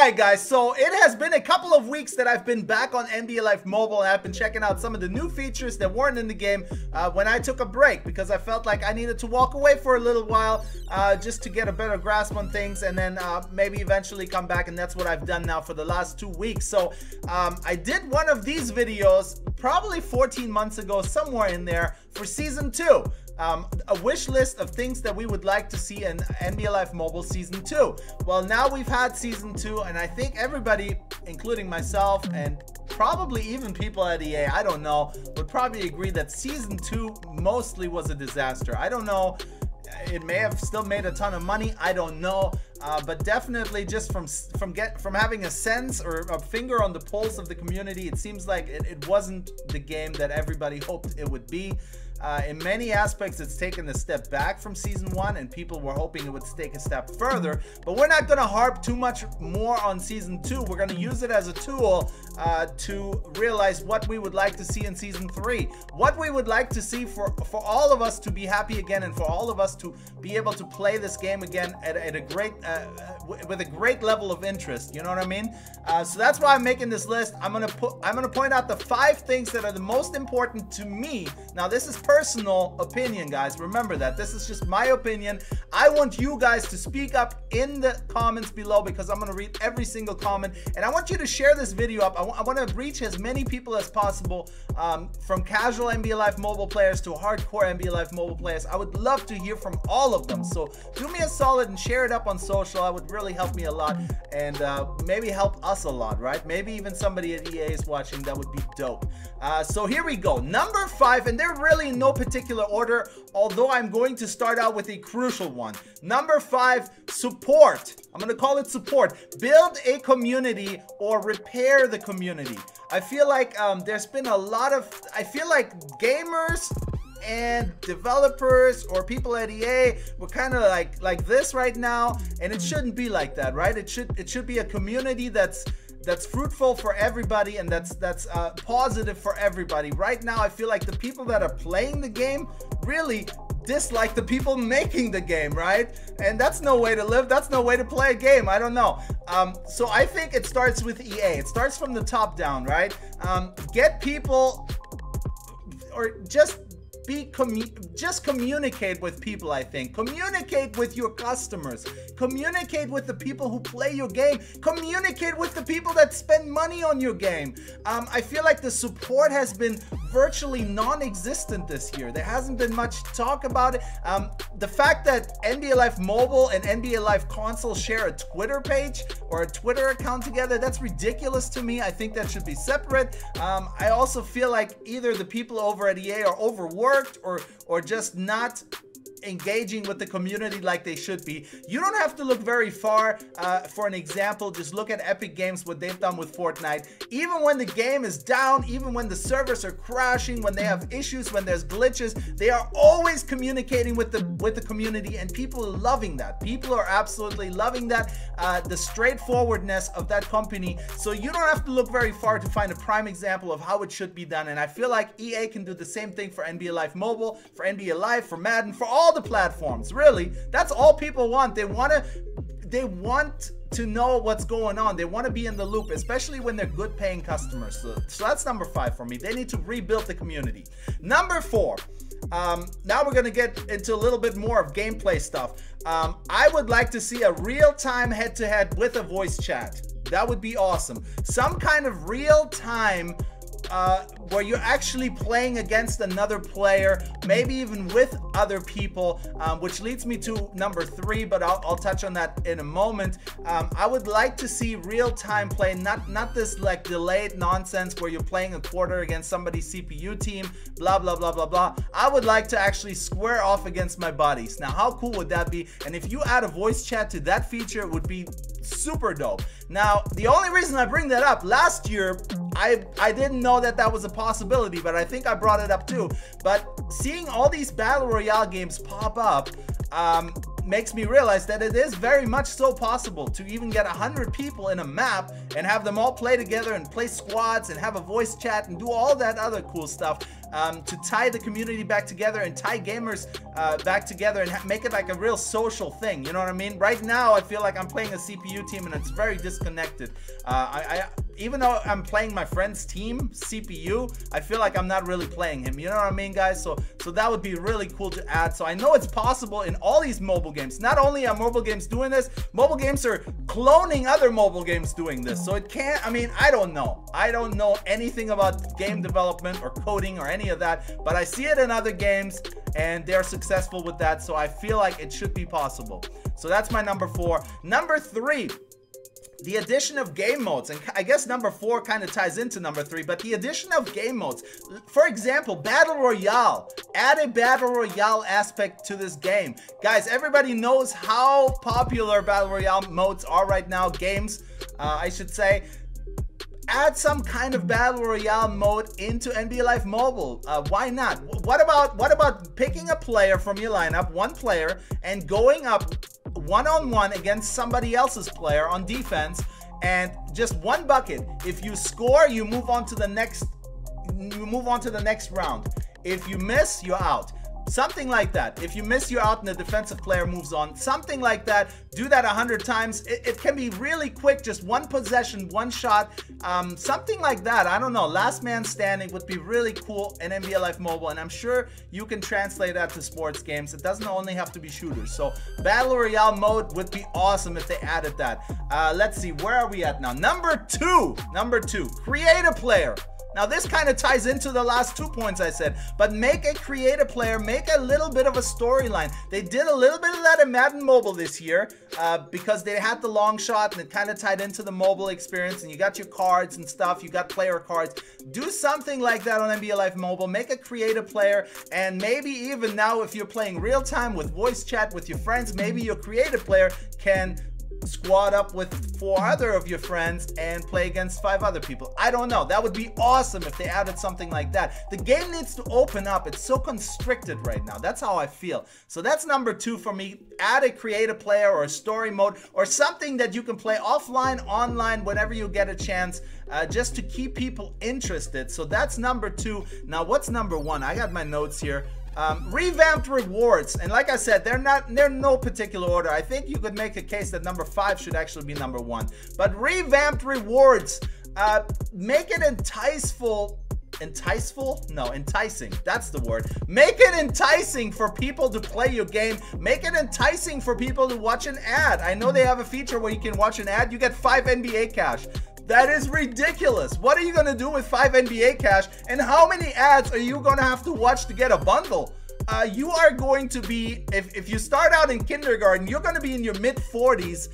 Alright guys, so it has been a couple of weeks that I've been back on NBA Live Mobile, and I've been checking out some of the new features that weren't in the game when I took a break, because I felt like I needed to walk away for a little while just to get a better grasp on things, and then maybe eventually come back, and that's what I've done now for the last 2 weeks. So I did one of these videos probably 14 months ago, somewhere in there, for Season 2. A wish list of things that we would like to see in NBA Live Mobile Season 2. Well, now we've had Season 2, and I think everybody, including myself and probably even people at EA, I don't know, would probably agree that Season 2 mostly was a disaster. I don't know. It may have still made a ton of money, I don't know, but definitely just from having a sense or a finger on the pulse of the community, it seems like it wasn't the game that everybody hoped it would be. In many aspects, it's taken a step back from Season 1, and people were hoping it would take a step further. But we're not going to harp too much more on Season 2. We're going to use it as a tool to realize what we would like to see in Season 3. What we would like to see for all of us to be happy again, and for all of us to be able to play this game again at a great, with a great level of interest. You know what I mean? So that's why I'm making this list. I'm gonna point out the 5 things that are the most important to me. Now, this is personal opinion, guys. Remember that. This is just my opinion. I want you guys to speak up in the comments below, because I'm going to read every single comment, and I want you to share this video up. I want to reach as many people as possible, from casual NBA Live Mobile players to hardcore NBA Live Mobile players. I would love to hear from all of them. So do me a solid and share it up on social. That would really help me a lot, and maybe help us a lot, right? Maybe even somebody at EA is watching. That would be dope. So here we go. Number 5, and they're really in no particular order, although I'm going to start out with a crucial one. Number 5, support. I'm going to call it support. Build a community or repair the community. I feel like there's been a lot of, I feel like gamers and developers or people at EA were kind of like this right now, and it shouldn't be like that, right? It should be a community that's fruitful for everybody, and that's positive for everybody. Right now, I feel like the people that are playing the game really dislike the people making the game, right? And that's no way to live. That's no way to play a game. I don't know. So I think it starts with EA. It starts from the top down, right? Get people, or just communicate with people. I think communicate with your customers, communicate with the people who play your game, communicate with the people that spend money on your game. I feel like the support has been virtually non-existent this year. There hasn't been much talk about it. The fact that NBA Live Mobile and NBA Live Console share a Twitter page or a Twitter account together, that's ridiculous to me. I think that should be separate. I also feel like either the people over at EA are overworked, or just not engaging with the community like they should be. You don't have to look very far for an example. Just look at Epic Games, what they've done with Fortnite. Even when the game is down, even when the servers are crashing, when they have issues, when there's glitches, they are always communicating with the community, and people are loving that. People are absolutely loving that, the straightforwardness of that company. So you don't have to look very far to find a prime example of how it should be done, and I feel like EA can do the same thing for NBA Live Mobile, for NBA Live, for Madden, for all the platforms. Really, that's all people want. They want to know what's going on. They want to be in the loop, especially when they're good paying customers. So that's number 5 for me. They need to rebuild the community. Number 4, now we're gonna get into a little bit more of gameplay stuff. I would like to see a real-time head-to-head with a voice chat. That would be awesome. Some kind of real-time where you're actually playing against another player, maybe even with other people, which leads me to number 3, but I'll touch on that in a moment. I would like to see real-time play, not this like delayed nonsense where you're playing a quarter against somebody's CPU team, blah blah blah blah blah. I would like to actually square off against my buddies. Now, how cool would that be? And if you add a voice chat to that feature, it would be super dope. Now, the only reason I bring that up, last year I didn't know that was a possibility, but I think I brought it up too. But seeing all these battle royale games pop up makes me realize that it is very much so possible to even get 100 people in a map and have them all play together and play squads and have a voice chat and do all that other cool stuff. to tie the community back together and tie gamers back together and make it like a real social thing. You know what I mean? Right now, I feel like I'm playing a CPU team and it's very disconnected. Even though I'm playing my friend's team CPU, I feel like I'm not really playing him. You know what I mean, guys? So that would be really cool to add. So I know it's possible in all these mobile games. Not only are mobile games doing this, mobile games are cloning other mobile games doing this. So it can't, I mean, I don't know. I don't know anything about game development or coding or any of that, but I see it in other games and they're successful with that. So I feel like it should be possible. So that's my number 4. Number 3. The addition of game modes, and I guess number 4 kind of ties into number 3, but the addition of game modes. For example, Battle Royale. Add a Battle Royale aspect to this game. Guys, everybody knows how popular Battle Royale modes are right now. Games, I should say. Add some kind of Battle Royale mode into NBA Live Mobile. Why not? What about picking a player from your lineup, one player, and going up one-on-one against somebody else's player on defense, and just one bucket. If you score, you move on to the next. You move on to the next round. If you miss, you're out. Something like that. If you miss, you're out and the defensive player moves on. Something like that. Do that 100 times. It can be really quick. Just one possession, one shot. Something like that. I don't know. Last man standing would be really cool in NBA Live Mobile. And I'm sure you can translate that to sports games. It doesn't only have to be shooters. So Battle Royale mode would be awesome if they added that. Let's see. Where are we at now? Number 2. Number 2. Create a player. Now this kind of ties into the last 2 points I said, but make a creative player, make a little bit of a storyline. They did a little bit of that in Madden Mobile this year because they had the long shot and it kind of tied into the mobile experience, and you got your cards and stuff, you got player cards. Do something like that on NBA Live Mobile, make a creative player, and maybe even now if you're playing real time with voice chat with your friends, maybe your creative player can squad up with 4 other of your friends and play against 5 other people. I don't know. That would be awesome if they added something like that. The game needs to open up. It's so constricted right now. That's how I feel. So that's number 2 for me. Add a creative player or a story mode or something that you can play offline, online, whenever you get a chance, just to keep people interested. So that's number 2. Now what's number 1? I got my notes here. Revamped rewards, and like I said, they're no particular order. I think you could make a case that number 5 should actually be number 1. But revamped rewards, make it enticing. That's the word. Make it enticing for people to play your game. Make it enticing for people to watch an ad. I know they have a feature where you can watch an ad. You get 5 NBA cash. That is ridiculous. What are you going to do with 5 NBA cash? And how many ads are you going to have to watch to get a bundle? You are going to be, if you start out in kindergarten, you're going to be in your mid-40s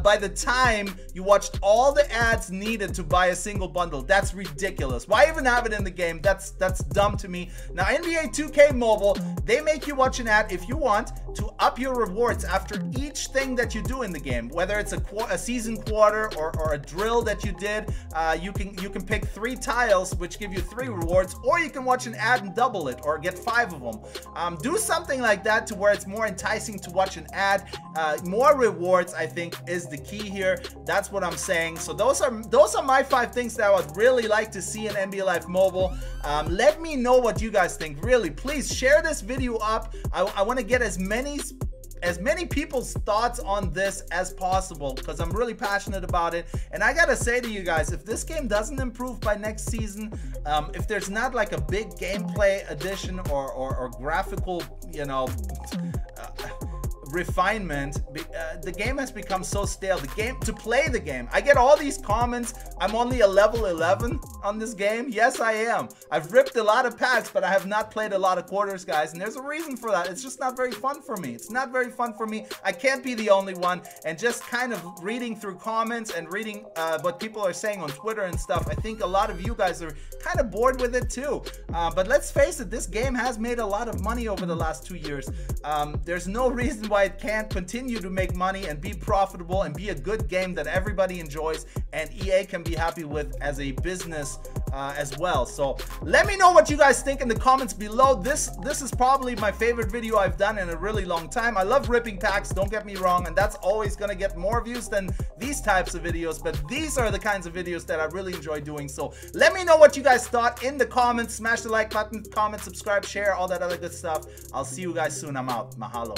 by the time you watched all the ads needed to buy a single bundle. That's ridiculous. Why even have it in the game? That's dumb to me. Now, NBA 2K Mobile, they make you watch an ad if you want to up your rewards after each thing that you do in the game. Whether it's a season quarter or a drill that you did, you can pick 3 tiles, which give you 3 rewards, or you can watch an ad and double it, or get 5 of them. Do something like that to where it's more enticing to watch an ad. More rewards, I think, is the key here. That's what I'm saying. So those are my 5 things that I would really like to see in NBA Live Mobile. Let me know what you guys think. Really, please share this video up. I want to get as many people's thoughts on this as possible because I'm really passionate about it. And I gotta say to you guys, if this game doesn't improve by next season, if there's not like a big gameplay addition or graphical, you know, refinement, the game has become so stale. To play the game, I get all these comments, I'm only a level 11 on this game. Yes, I am. I've ripped a lot of packs, but I have not played a lot of quarters, guys, and there's a reason for that. It's just not very fun for me. It's not very fun for me. I can't be the only one. And just kind of reading through comments and reading what people are saying on Twitter and stuff, I think a lot of you guys are kind of bored with it too. But let's face it, this game has made a lot of money over the last 2 years. There's no reason why it can't continue to make money and be profitable and be a good game that everybody enjoys and EA can be happy with as a business as well. So let me know what you guys think in the comments below. This is probably my favorite video I've done in a really long time. I love ripping packs, don't get me wrong, and that's always gonna get more views than these types of videos, but these are the kinds of videos that I really enjoy doing. So let me know what you guys thought in the comments. Smash the like button, comment, subscribe, share, all that other good stuff. I'll see you guys soon. I'm out. Mahalo.